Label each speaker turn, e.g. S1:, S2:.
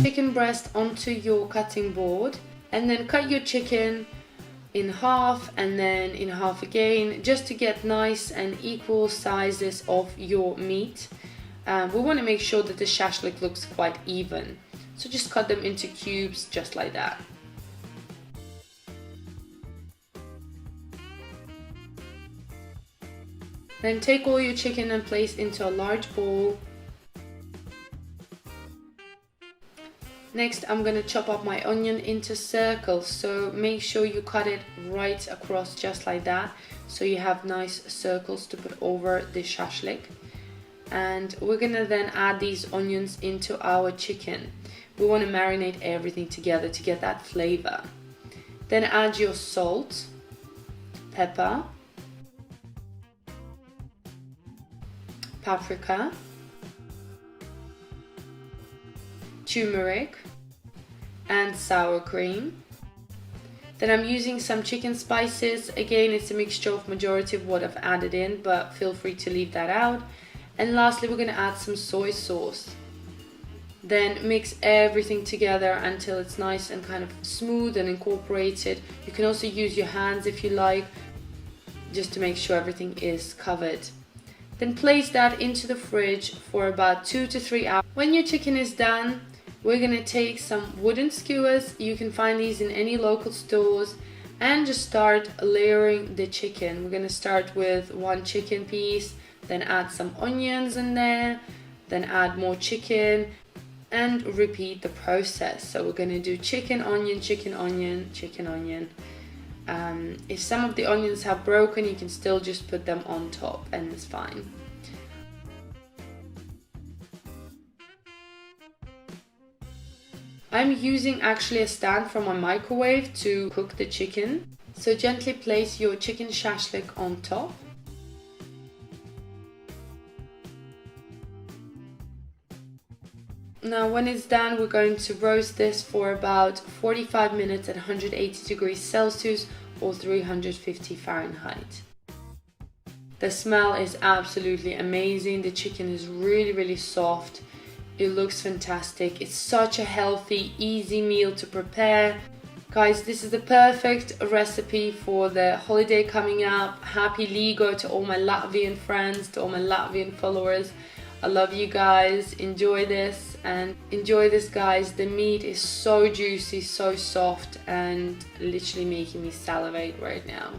S1: Chicken breast onto your cutting board, and then cut your chicken in half and then in half again, just to get nice and equal sizes of your meat. We want to make sure that the shashlik looks quite even, so just cut them into cubes just like that. Then take all your chicken and place into a large bowl. Next, I'm going to chop up my onion into circles, so make sure you cut it right across just like that, so you have nice circles to put over the shashlik. And we're going to then add these onions into our chicken. We want to marinate everything together to get that flavor. Then add your salt, pepper, paprika, turmeric, and sour cream. Then I'm using some chicken spices. Again, it's a mixture of majority of what I've added in, but feel free to leave that out. And lastly, we're going to add some soy sauce. Then mix everything together until it's nice and kind of smooth and incorporated. You can also use your hands if you like, just to make sure everything is covered. Then place that into the fridge for about 2 to 3 hours. When your chicken is done, we're going to take some wooden skewers. You can find these in any local stores, and just start layering the chicken. We're going to start with one chicken piece, then add some onions in there, then add more chicken, and repeat the process. So we're going to do chicken, onion, chicken, onion, chicken, onion. If some of the onions have broken, you can still just put them on top and it's fine. I'm using actually a stand from my microwave to cook the chicken. So gently place your chicken shashlik on top. Now when it's done, we're going to roast this for about 45 minutes at 180 degrees Celsius or 350 Fahrenheit. The smell is absolutely amazing. The chicken is really soft. It looks fantastic. It's such a healthy, easy meal to prepare. Guys, this is the perfect recipe for the holiday coming up. Happy Ligo to all my Latvian friends, to all my Latvian followers. I love you guys. Enjoy this, and enjoy this, guys. The meat is so juicy, so soft, and literally making me salivate right now.